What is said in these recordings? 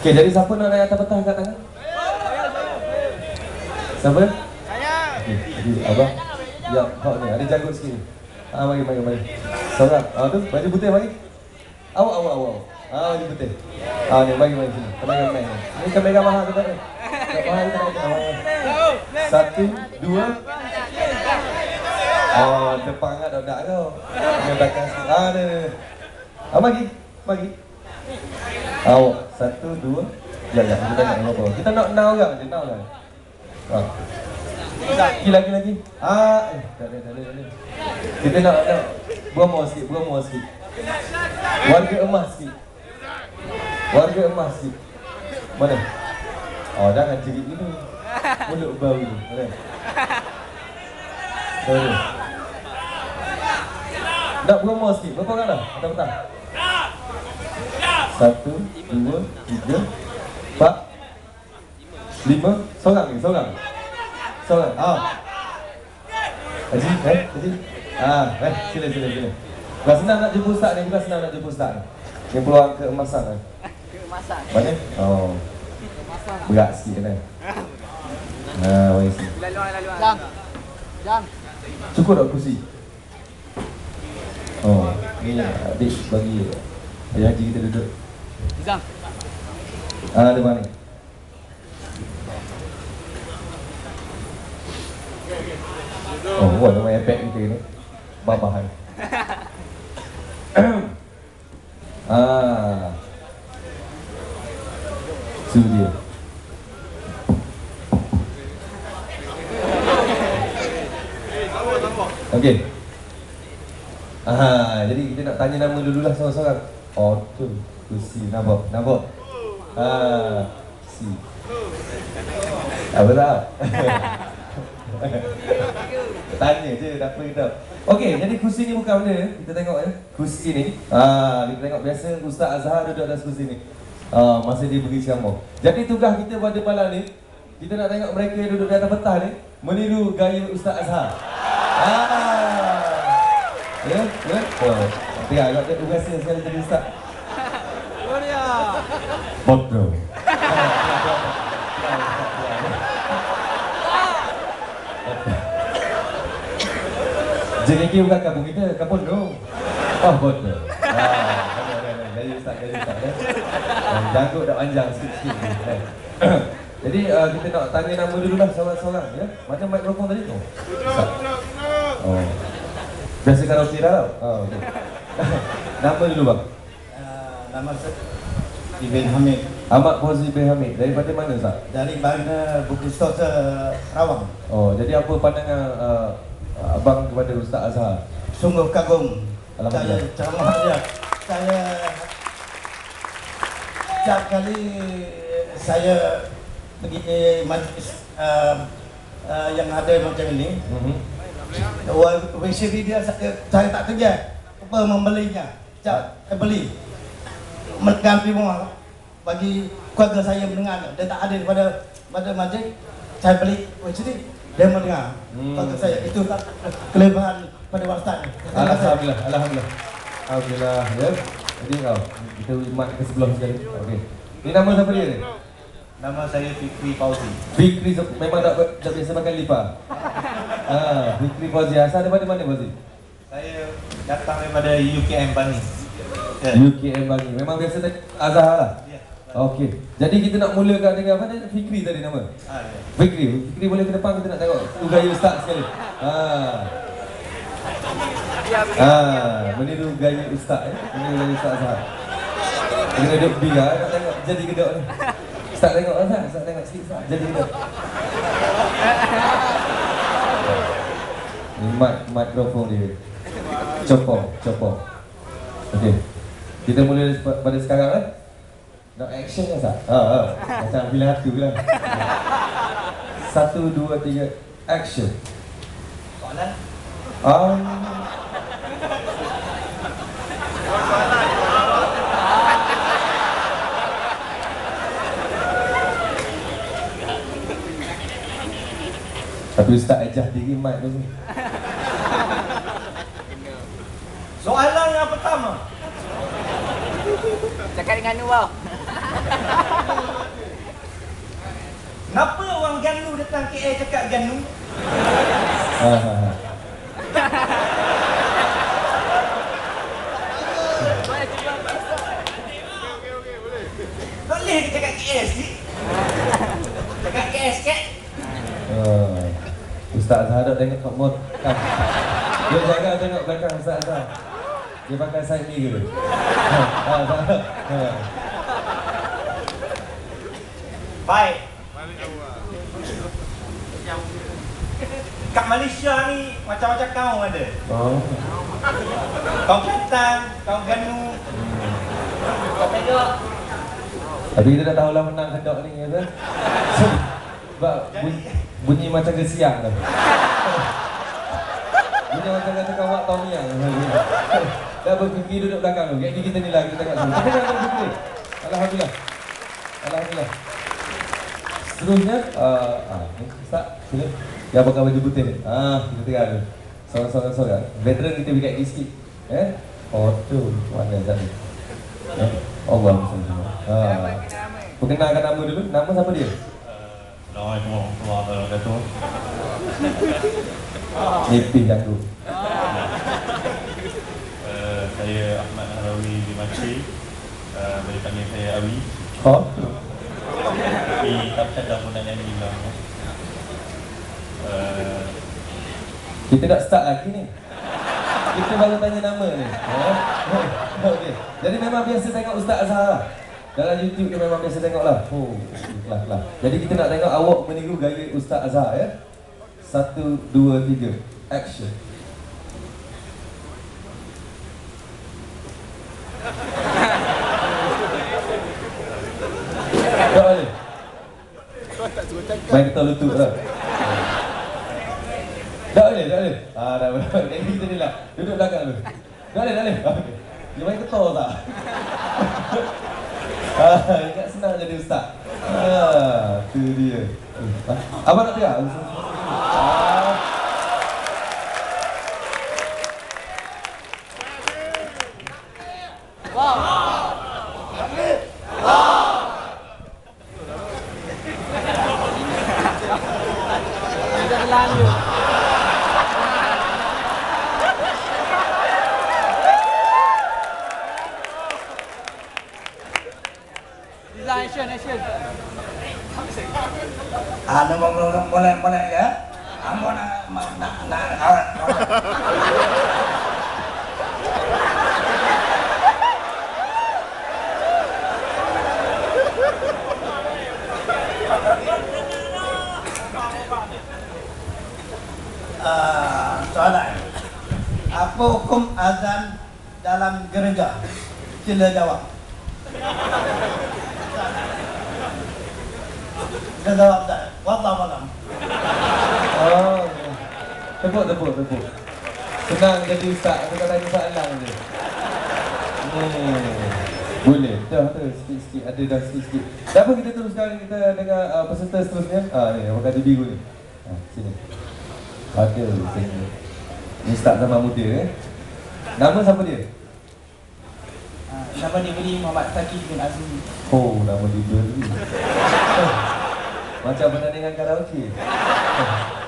Okey, jadi siapa nak naik atas petang kat tangan? Siapa? Saya. Okey, jadi abang. Ya, kau ni ada janggut sikit ni. Mari. Seorang. Tu baju putih mari. Awak. Baju putih. Ni mari sini. Kamera main. Ni kamera mahal tu tak? Tak mahal kita nak. 1, 2. Depan kat dak kau. Yang belakang sikit. Ni. Bagi. Awak 1, 2. Ya, kita tengok apa. Kita nak now orang je, now lah. Lagi. Tak ada. Kita nak beramah sikit. Warga emas sikit. Mana? Jangan cerit dulu. Mulut bau tu. Mana? Sorry. Nak beramah sikit. Berapa orang dah? Petang-petang. 1, 2, 3, 4, 5. Seorang. Haji. Sila. Bukan senang nak jumpa ustaz ni. Ni peluang keemasan kan? Keemasan. Mana? Berat sikit kan? Mari sini. Jam. Cukup tak kursi? Ni adik bagi ayah haji kita duduk. Jam. Depan ni. Nama iPad kita ni babahan. Itu dia. Okey. Jadi kita nak tanya nama dululah seorang-seorang. Tu kursi nampak. Si. Apa tak? Tanya je, tak apa kita. Okey, jadi kursi ni bukan benda. Kita tengok kursi ni. Kita tengok biasa Ustaz Azhar duduk atas kursi ni. Masa dia beri ceramah. Jadi tugas kita pada malam ni, kita nak tengok mereka yang duduk di atas petang ni meniru gaya Ustaz Azhar. Ya. Tapi agak dia berasa sekali jadi Ustaz. Bodoh. JKK bukan kampung kita, kampung dong. Bodoh. Gaya Ustaz. Janggut dah panjang sikit-sikit. Jadi kita nak tanya nama dulu lah seorang-seorang ya. Macam mikrofon tadi tu. Biasa karaoke dah tau. Okay. Nama dulu bang. Nama saya Ibn Hamid. Ahmad Fauzi bin Hamid. Daripada mana Ustaz? Dari Bangna Bukit Stota Rawang. Jadi apa pandangan abang kepada Ustaz Azhar? Sungguh kagum. Alhamdulillah. Ceramah dia. Saya setiap kali saya pergi majlis yang ada macam ini, WCD dia saya tak kerja apa membelinya. Beli mengganti rumah bagi keluarga saya mendengar. Dia tak ada pada majlis, saya beli WCD, dia mendengar. Keluarga saya itu kelebihan pada Ustaz. Alhamdulillah ya. Jadi kita umat ke sebelah sekali. Okey. Ni nama siapa dia ni? Nama saya Fikri Fauzi. Fikri memang tak biasa makan lipa. Fikri Fauzi. Asal daripada mana Fauzi? Saya datang daripada UKM Bani. UKM Bani. Memang biasa Azhar lah. Ya. Okey. Jadi kita nak mulakan dengan apa tadi? Fikri tadi nama. Ya. Fikri boleh ke depan, kita nak tengok gaya Ustaz sekali. Meniru gaya Ustaz meniru gaya Ustaz Azhar. Kita duduk biar nak tengok jadi gedok ni. Ustaz tengok Azhar, Ustaz tengok sikit Ustaz jadi gedok. Ni mikrofon dia. Copok. Okey. Kita mula pada sekarang kan. Nak action kan Ustaz? Macam bila hati bilang. 1, 2, 3 action. Soalan? Tapi Ustaz ajah diri mic tu. Soalan yang pertama. Cakap dengan Nuwah. datang KL cakap Ganu. Boleh ke cakap KL sikit? Cakap KL sikit? Ustaz Azhar dok tengok kat motor. Dia jaga tengok belakang Ustaz Azhar. Dia pakai side mirror. Baik. Kat Malaysia ni macam-macam kaum ada. Kaum Kelantan, kaum Ganu. Kaum Perak. Tapi kita dah tahu lah menang kedok ni kata. Sebab bunyi macam kesiang tu. Bunyi macam kata kawak Tom Yang. Dah berfikir duduk belakang tu. Jadi kita ni lah, kita tengok semua. Kita dah berfikir. Alhamdulillah. Alhamdulillah. Seterusnya, Ustaz, sila. Dia pakai baju putih ni. Kita tengok tu. Sorang-sorang. Veteran kita bikin lagi sikit. Oh tu, mana Ustaz ni? Allah Bismillah. Perkenalkan nama dulu. Nama siapa dia? Assalamualaikum warahmatullahi wabarakatuh. Nipih aku. Saya Ahmad Harawi bin Makri. Boleh panggil saya Awi. Tapi tak ada pun nak nyanyi lah. Kita dah start lagi ni. Kita baru tanya nama ni. Okey. Jadi memang biasa tengok Ustaz Azhar lah. Dalam YouTube dia memang biasa tengok lah. Kelas. Jadi kita nak tengok awak meniru gaya Ustaz Azhar ya. 1, 2, 3. Action. Tak boleh. Main ketua lutut lah. Tak boleh. Dah boleh. Jadi kita ni lah. Duduk belakang dulu. Tak boleh. Okay. Dia main ketua tak? Ingat senang jadi ustaz. Tu dia. Abang nak tengok? Jangan lanjut. Action. Boleh ya. Ambo nak awak. Soalan. Apa hukum azan dalam gereja? Sila jawab. Dia jawab tak? Wallah. Tepuk. Senang jadi ustaz. Aku tak tanya soalan je. Boleh. Dah sikit-sikit. Ada dah sikit-sikit. Tak apa, kita teruskan. Kita dengar peserta seterusnya. Ni, apa kata biru ni. Sini. Ada sini. Ni ustaz zaman muda Nama siapa dia? Nama diberi Muhammad Taqi bin Azmi. Nama diberi. Macam pertandingan karaoke.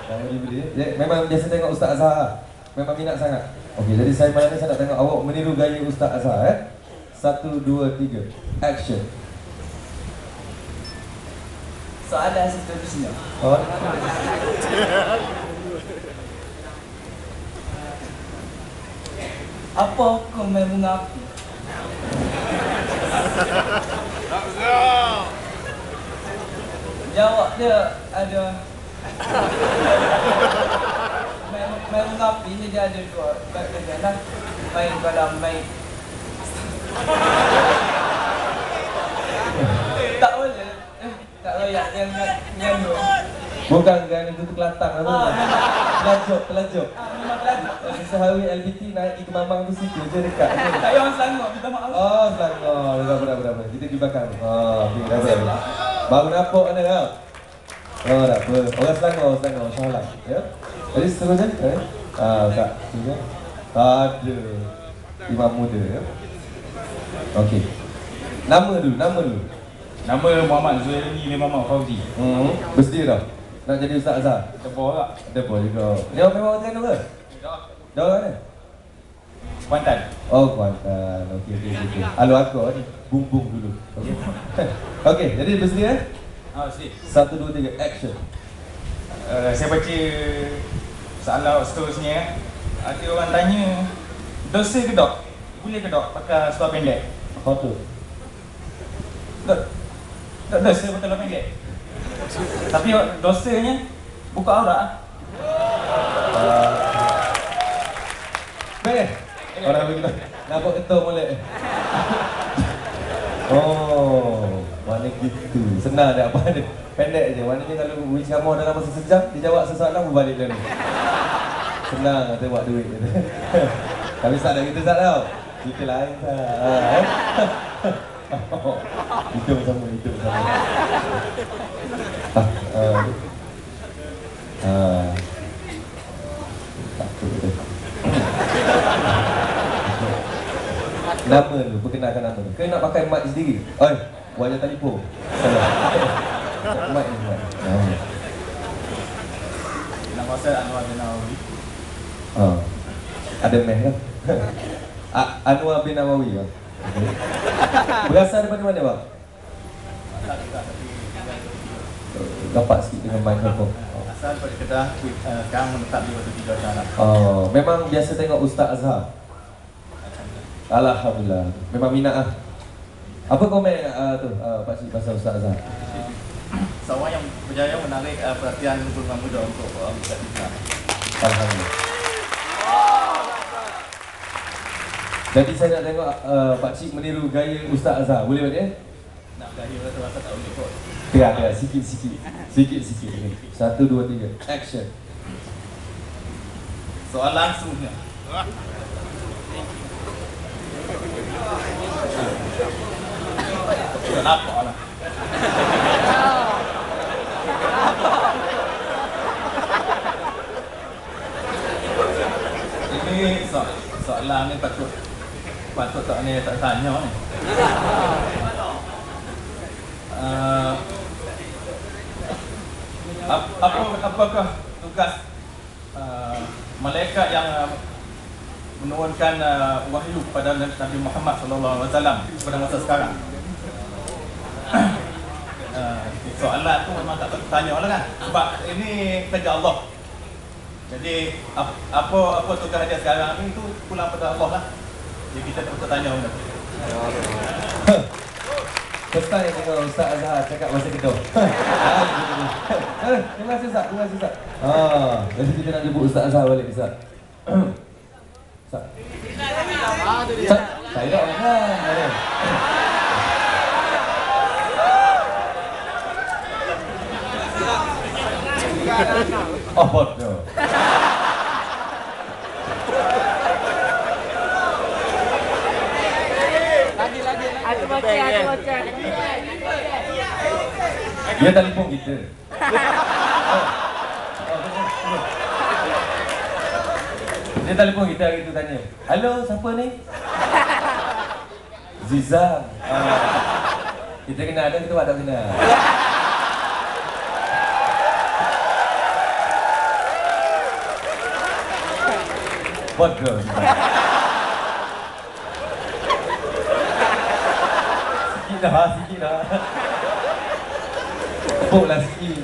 Nama diberi. Memang biasa tengok Ustaz Azhar. Memang minat sangat. Okey, jadi saya malam ni saya nak tengok awak meniru gaya Ustaz Azhar 1, 2, 3. Action. Soalan seterusnya. Apa hukum main bunga api? Jawab dia ada main bunga api ni dia ada dua bagian lah. Main dalam main. Tak boleh. Tak layak yang nyanyi. Bukan kan itu Kelantan apa? Telajok. Memang kelakar. Sehawi LBT naik di Kemamang tu situ je dekat. Tak payah orang Selangor, minta maaf. Selangor. Berapa. Kita di belakang. Okey, dah. Baru nampak mana tau. Tak apa. Orang Selangor, insya-Allah. Ya. Jadi seterusnya, Ustaz. Seterusnya. Ada imam muda ya. Okey. Nama dulu. Nama Muhammad Zuhairi bin Muhammad Fauzi. Bersedia dah? Nak jadi Ustaz Azhar? Kita borak. Ada pun juga. Dia orang memang Terengganu ke? Dia orang mana? Kuantan. Oh, Kuantan. Okey. Alu aku ni bumbung dulu. Okey. Okey, jadi bersedia? Sedih. 1 2 3 action. Saya baca soalan seterusnya. Ada orang tanya, dosa ke dok? Boleh ke dok pakai seluar pendek? Apa tu? Dok dosa pakai seluar pendek. Tapi dosanya buka aurat. Baik. Orang begitu. Nampak ketua molek. Oh, mana gitu. Senang dah apa ada. Pendek je. Maknanya kalau berceramah dalam masa sejam, dia jawab sesoalan berbalik dulu. Senang kata buat duit kata. Tapi tak ada kita tak tahu. Kita lain tak. Itu sama. Takut dia. Nama tu, perkenalkan nama tu. Kena nak pakai mic sendiri. Oi, wajah telefon. Salah. Mic ni, mic. Nama saya Anwar bin Nawawi. Ada meh kan? Anwar bin Nawawi kan? Berasal daripada mana bang? Dapat sikit dengan mikrofon. Asal daripada Kedah, sekarang menetap di Batu Tiga Darah. Oh, memang biasa tengok Ustaz Azhar. Alhamdulillah. Memang minat ah. Apa komen tu Pak Cik pasal Ustaz Azhar? Seorang yang berjaya menarik perhatian golongan muda untuk Ustaz Azhar. Alhamdulillah. Jadi saya nak tengok Pak Cik meniru gaya Ustaz Azhar. Boleh tak dia? Nak gaya rasa-rasa tak boleh kot. Ya, sikit-sikit. Sikit-sikit. 1 2 3 action. Soalan semuanya. Kenapa lah? Ini soalan ni patut tak ni tak tanya ni. Apakah tugas malaikat yang menurunkan wahyu kepada Nabi Muhammad SAW pada masa sekarang? Soalan tu memang tak tanya lah kan, sebab ini kerja Allah. Jadi apa tugas dia sekarang ni tu pulang pada Allah lah. Jadi kita tak perlu tanya benda tu. First time tengok Ustaz Azhar cakap masa kedua. Terima kasih Ustaz, jadi kita nak jemput Ustaz Azhar balik Ustaz. Ustaz. Ustaz, saya tak kan. Apa tu? Aku baca. Dia telefon kita. Dia telefon kita hari tu tanya, "Halo, siapa ni?" Zizam. Kita kenal ada, kita tak kenal. Bodoh. Sikit dah. Tepuklah sikit.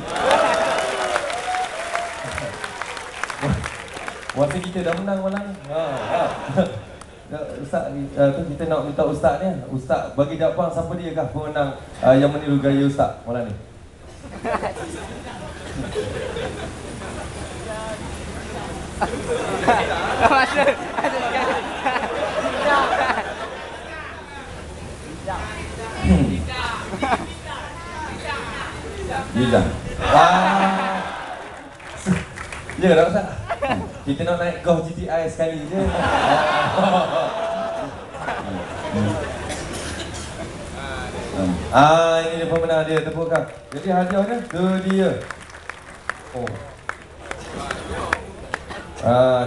Masa kita dah menang malam. Ustaz tu kita nak minta ustaz ni. Ustaz bagi jawapan siapa dia kah pemenang yang meniru gaya ustaz malam ni. Lidah. Ya tak Ustaz? Kita nak naik Golf GTI sekali je. Ini dia pemenang dia, tepukkan. Jadi hadiahnya tu dia.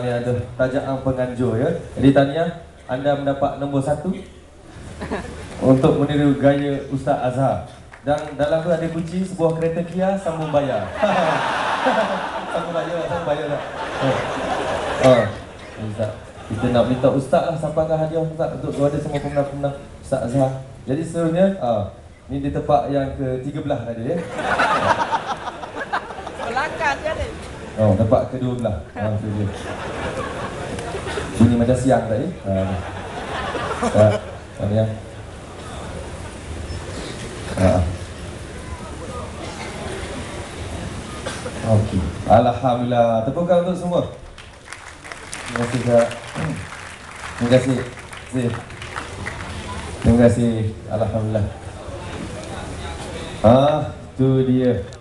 Ni ada tajaan penganjur ya. Jadi tahniah, anda mendapat nombor 1 untuk meniru gaya Ustaz Azhar. Dan dalam tu ada kunci sebuah kereta Kia sambung bayar. Sanggup bayar tak? Ustaz. Kita nak minta Ustaz lah sampaikan hadiah Ustaz untuk kepada semua pemenang-pemenang Ustaz Azhar. Jadi seterusnya, ni di tempat yang ke-13 tadi ya. Belakang je ni. Oh, tempat ke-12. Tu dia. Bunyi macam siang tadi. Ni yang. Okey. Alhamdulillah. Tepukan untuk semua. Terima kasih Kak. Terima kasih. Terima kasih. Alhamdulillah. Tu dia.